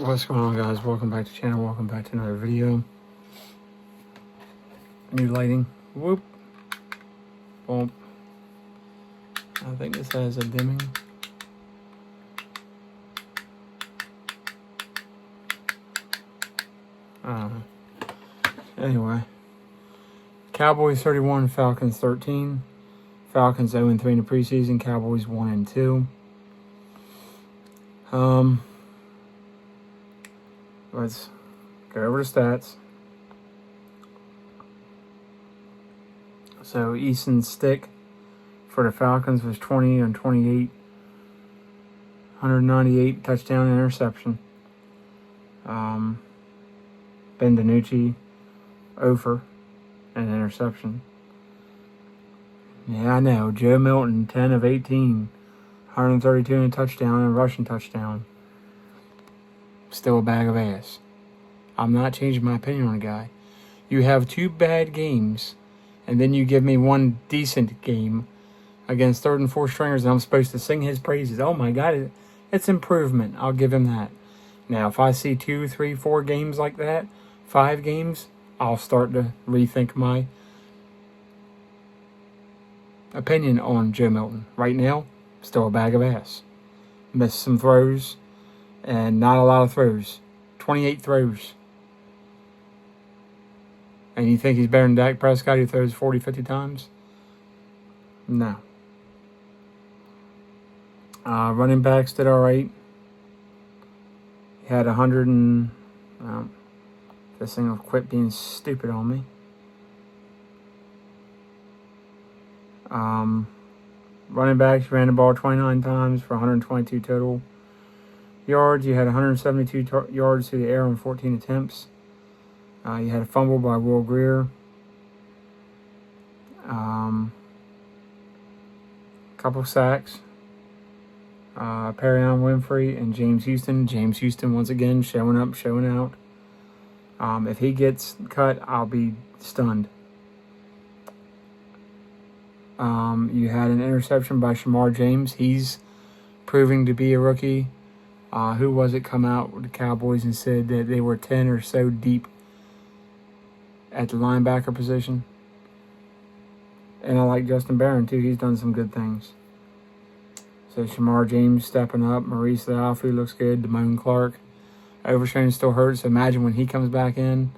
What's going on, guys? Welcome back to the channel. Welcome back to another video. New lighting. Whoop. Boom. I think this has a dimming. Anyway. Cowboys 31, Falcons 13. Falcons 0-3 in the preseason. Cowboys 1-2. Let's go over the stats. So Easton's stick for the Falcons was 20 on 28, 198 touchdown interception. Ben DiNucci, over an interception. Yeah, I know. Joe Milton, 10 of 18, 132 in a touchdown and rushing touchdown. Still a bag of ass. I'm not changing my opinion on the guy. You have 2 bad games, and then you give me 1 decent game against 3rd and 4th stringers, and I'm supposed to sing his praises. Oh my God, it's improvement. I'll give him that. Now, if I see 2, 3, 4 games like that, 5 games, I'll start to rethink my opinion on Joe Milton. Right now, still a bag of ass. Missed some throws. And not a lot of throws. 28 throws. And you think he's better than Dak Prescott who throws 40, 50 times? No. Running backs did all right. He had 100 and... this thing will quit being stupid on me. Running backs ran the ball 29 times for 122 total yards. You had 172 yards through the air on 14 attempts. You had a fumble by Will Greer. Couple sacks. Perrion Winfrey and James Houston. James Houston once again showing up, showing out. If he gets cut, I'll be stunned. You had an interception by Shamar James. He's proving to be a rookie. Who was it come out with the Cowboys and said that they were 10 or so deep at the linebacker position? And I like Justin Barron, too. He's done some good things. So Shamar James stepping up. Maurice Leafu looks good. Damone Clark. Overshown still hurts. So imagine when he comes back in.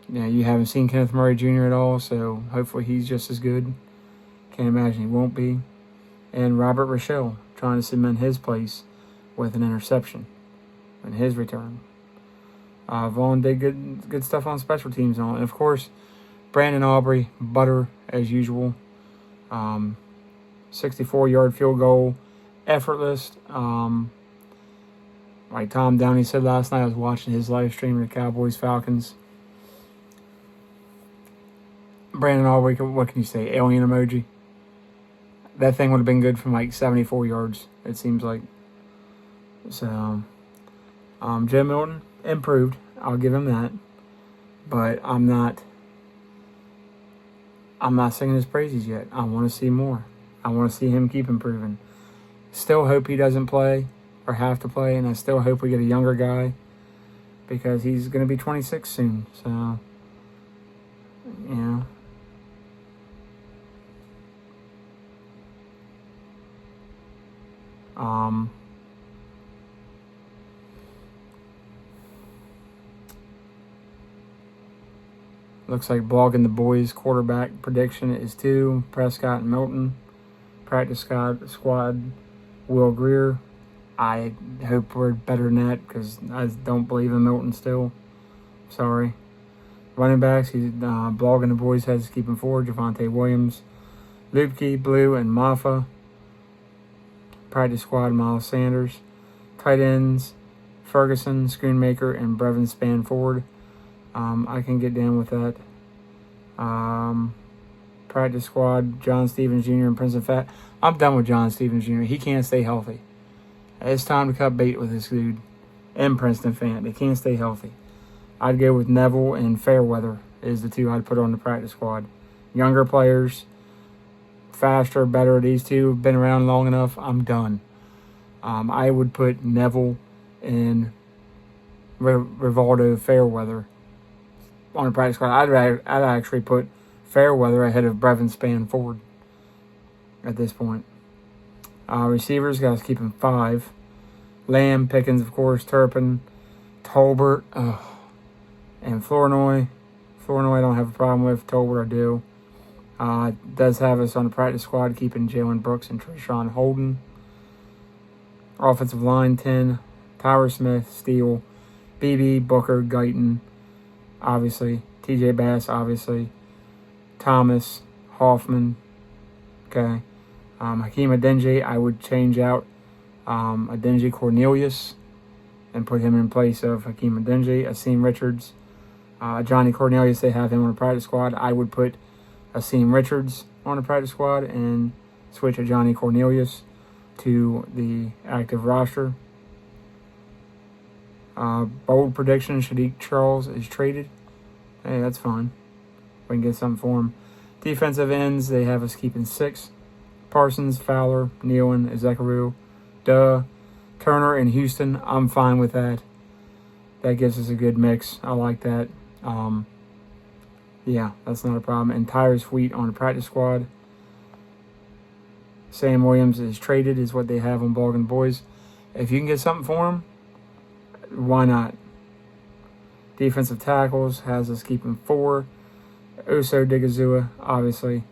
You know, you haven't seen Kenneth Murray Jr. at all, so hopefully he's just as good. Can't imagine he won't be. And Robert Rochelle trying to cement his place with an interception in his return. Vaughn did good stuff on special teams and all. And, of course, Brandon Aubrey, butter as usual. 64-yard field goal, effortless. Like Tom Downey said last night, I was watching his live stream of the Cowboys-Falcons. Brandon Aubrey, what can you say? Alien emoji. That thing would have been good from like 74 yards, it seems like. So, Joe Milton improved. I'll give him that. But I'm not singing his praises yet. I want to see more. I want to see him keep improving. Still hope he doesn't play or have to play, and I still hope we get a younger guy because he's going to be 26 soon. So, you know. Looks like Blogging the Boys quarterback prediction is 2. Prescott and Milton. Practice squad Will Greer. I hope we're better than that because I don't believe in Milton still. Sorry. Running backs, he's Blogging the Boys has to keep him forward. Javonte Williams, Lupke, Blue, and Maffa. Practice squad Miles Sanders. Tight ends, Ferguson, Schoonmaker, and Brevin Spanford. I can get down with that. Practice squad, John Stevens Jr. and Princeton Fat. I'm done with John Stevens Jr. He can't stay healthy. It's time to cut bait with this dude and Princeton Fant. They can't stay healthy. I'd go with Neville and Fairweather is the 2 I'd put on the practice squad. Younger players, faster, better. These 2 have been around long enough. I'm done. I would put Neville and Rivaldo Fairweather on a practice squad. I'd actually put Fairweather ahead of Brevin Spann-Ford at this point. Receivers, guys, keep him 5. Lamb, Pickens, of course, Turpin, Tolbert, and Flournoy. Flournoy I don't have a problem with. Tolbert I do. Does have us on the practice squad, keeping Jalen Brooks and Treshawn Holden. Offensive line, 10. Tyler Smith, Steele, BB, Booker, Guyton, obviously. TJ Bass, obviously. Thomas, Hoffman. Okay. Hakeem Adeniji, I would change out Adeniji Cornelius and put him in place of Hakeem Adeniji. Asim Richards. Johnny Cornelius, they have him on the practice squad. I would put Asim Richards on the practice squad and switch a Johnny Cornelius to the active roster. Bold prediction, Shadiq Charles is traded. Hey, that's fine. We can get something for him. Defensive ends, they have us keeping 6. Parsons, Fowler, Nealon, Ezekaru, Turner, and Houston. I'm fine with that. That gives us a good mix. I like that. Yeah, that's not a problem. And Tyrus Wheat on the practice squad. Sam Williams is traded, is what they have on Blogging Boys. If you can get something for him, why not? Defensive tackles has us keeping 4. Uso Digazua, obviously.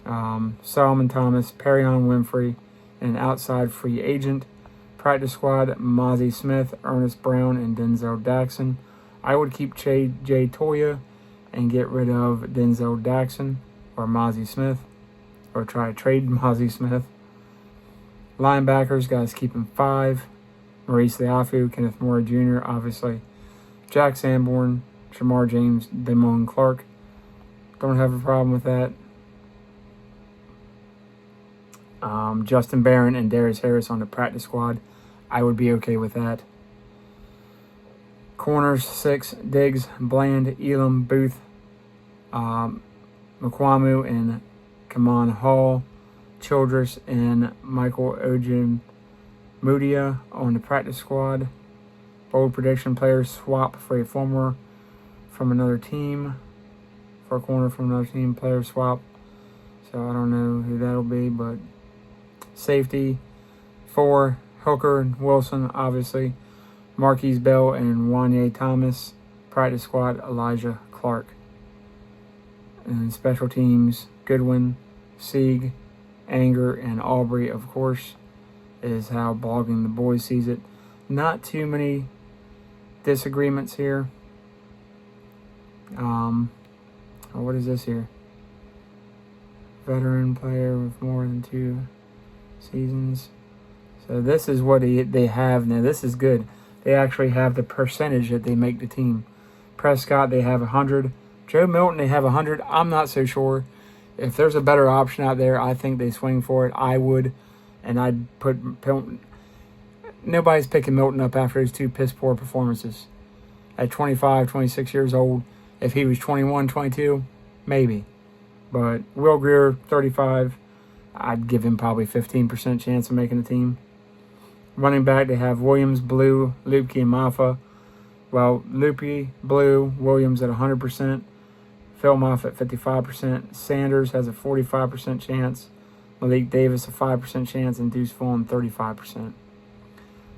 Solomon Thomas, Perion Winfrey, and outside free agent. Practice squad, Mozzie Smith, Ernest Brown, and Denzel Daxon. I would keep Jay Toya and get rid of Denzel Daxon or Mozzie Smith, or try to trade Mozzie Smith. Linebackers, guys, keep him 5. Maurice Leafu, Kenneth Moore Jr., obviously. Jack Sanborn, Shamar James, Damone Clark. Don't have a problem with that. Justin Barron and Darius Harris on the practice squad. I would be okay with that. Corners, 6. Diggs, Bland, Elam, Booth, Mukwamu, and Kaman Hall. Childress and Michael Ojemudia on the practice squad. Bold prediction, players swap for a former from another team. For a corner from another team, player swap. So I don't know who that'll be, but safety, 4. Hooker and Wilson, obviously. Marquise Bell and Wanye Thomas. Practice squad, Elijah Clark. And special teams, Goodwin, Sieg, Anger, and Aubrey, of course, is how Blogging the Boys sees it. Not too many disagreements here. What is this here? Veteran player with more than 2 seasons. So this is what they have now. This is good. They actually have the percentage that they make the team. Prescott, they have 100. Joe Milton, they have 100. I'm not so sure. If there's a better option out there, I think they swing for it. I would. And I'd put Milton. Nobody's picking Milton up after his 2 piss-poor performances. At 25, 26 years old. If he was 21, 22, maybe. But Will Grier, 35, I'd give him probably 15% chance of making the team. Running back, they have Williams, Blue, Lupke, and Maffa. Well, Lupke, Blue, Williams at 100%. Phil Moffitt, 55%. Sanders has a 45% chance. Malik Davis, a 5% chance. And Deuce Vaughn, 35%.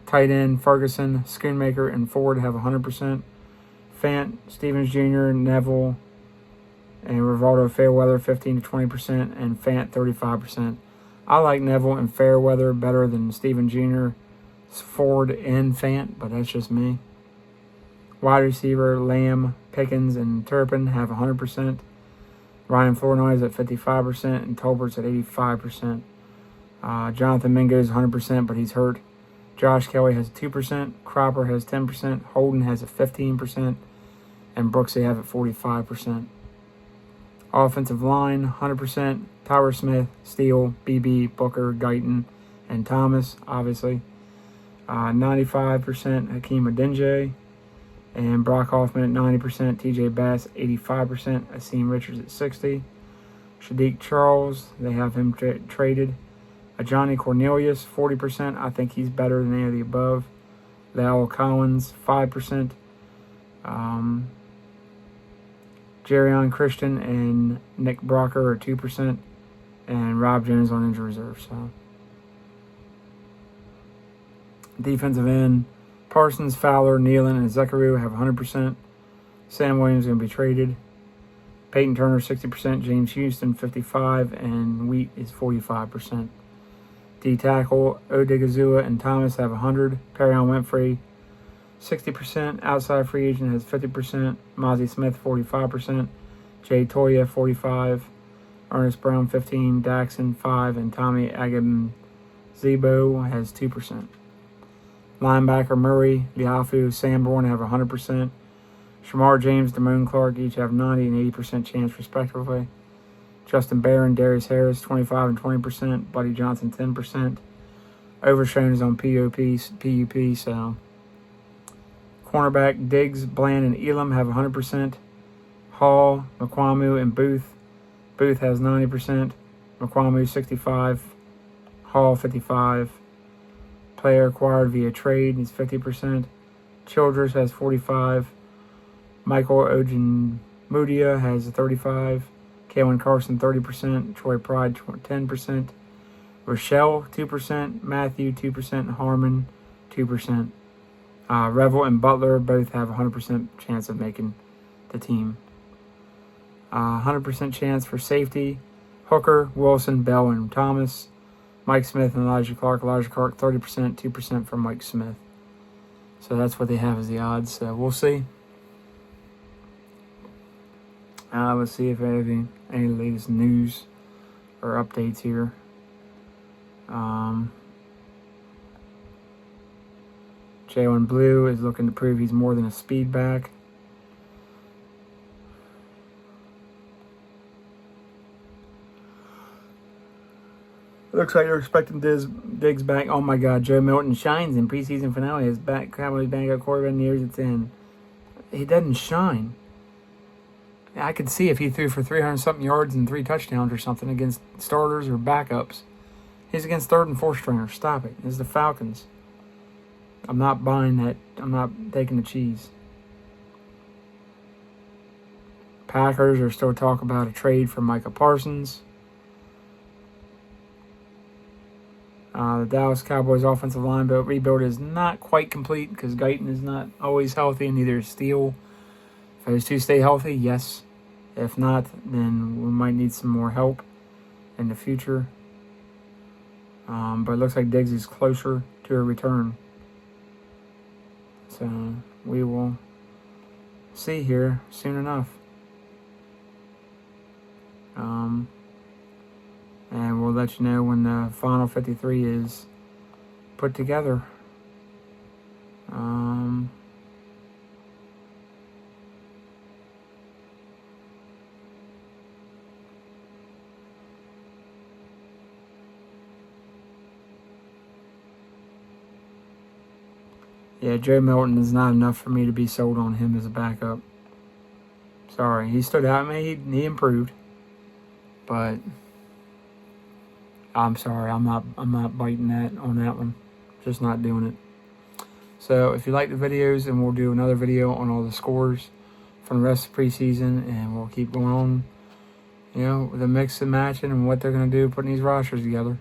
Tight end, Ferguson, Schoonmaker, and Ford have 100%. Fant, Stevens Jr., Neville, and Rivaldo Fairweather, 15 to 20%. And Fant, 35%. I like Neville and Fairweather better than Stevens Jr., Ford, and Fant, but that's just me. Wide receiver, Lamb, Pickens, and Turpin have 100%. Ryan Flournoy is at 55%, and Tolbert's at 85%. Jonathan Mingo is 100%, but he's hurt. Josh Kelly has 2%. Cropper has 10%. Holden has a 15%. And Brooks, they have at 45%. Offensive line, 100%. Tyler Smith, Steele, BB, Booker, Guyton, and Thomas, obviously. 95% Hakeem Adeniji. And Brock Hoffman at 90%. TJ Bass, 85%. Asim Richards at 60%. Shadiq Charles, they have him traded. Johnny Cornelius, 40%. I think he's better than any of the above. Lyle Collins, 5%. Jerrion Christian and Nick Brocker are 2%. And Rob Jones on injury reserve. So, defensive end, Parsons, Fowler, Nealon, and Zekaru have 100%. Sam Williams is going to be traded. Peyton Turner, 60%. James Houston, 55%. And Wheat is 45%. D tackle, Odigizua and Thomas have 100. Perion Winfrey, 60%. Outside free agent has 50%. Mozzie Smith, 45%. Jay Toya, 45%. Ernest Brown, 15%. Daxon, 5%. And Tommy Zebo has 2%. Linebacker Murray, Liafu, Sanborn have 100%. Shamar James, Damone Clark each have 90 and 80% chance respectively. Justin Barron, Darius Harris, 25 and 20%. Buddy Johnson, 10%. Overshown is on PUP, so. Cornerback Diggs, Bland, and Elam have 100%. Hall, McQuamu, and Booth. Booth has 90%. McQuamu, 65%. Hall, 55%. Player acquired via trade, he's 50%. Childress has 45%. Michael Ojenmudia has 35%. Kalen Carson, 30%. Troy Pride, 10%. Rochelle, 2%. Matthew, 2%. Harmon, 2%. Revel and Butler both have 100% chance of making the team. 100% chance for safety. Hooker, Wilson, Bell, and Thomas. Mike Smith and Elijah Clark. Elijah Clark, 30%, 2% for Mike Smith. So that's what they have as the odds. So we'll see. Let's see if any latest news or updates here. Jalen Blue is looking to prove he's more than a speed back. Looks like they're expecting Diggs back. Oh my God, Joe Milton shines in preseason finale. His Cowboys backup quarterback nears its end. He doesn't shine. I could see if he threw for 300-something yards and 3 touchdowns or something against starters or backups. He's against third and fourth stringers. Stop it. It's the Falcons. I'm not buying that. I'm not taking the cheese. Packers are still talking about a trade for Micah Parsons. The Dallas Cowboys offensive line rebuild is not quite complete because Guyton is not always healthy, and neither is Steele. If those two stay healthy, yes. If not, then we might need some more help in the future. But it looks like Diggs is closer to a return. So we will see here soon enough. And we'll let you know when the final 53 is put together. Yeah, Joe Milton is not enough for me to be sold on him as a backup. Sorry, he stood out. I mean, he improved, but I'm sorry, I'm not biting that on that one. Just not doing it. So if you like the videos, then we'll do another video on all the scores from the rest of the preseason, and we'll keep going on, you know, the mix and matching and what they're going to do putting these rosters together,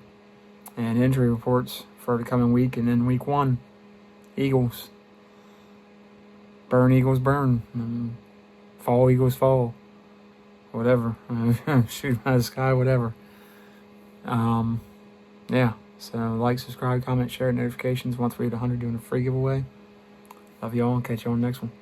and injury reports for the coming week, and then week 1. Eagles. Burn, Eagles, burn. Fall, Eagles, fall. Whatever. Shoot out of the sky, whatever. Yeah. So, like, subscribe, comment, share, notifications. Once we hit 100, doing a free giveaway. Love y'all, and catch you on the next one.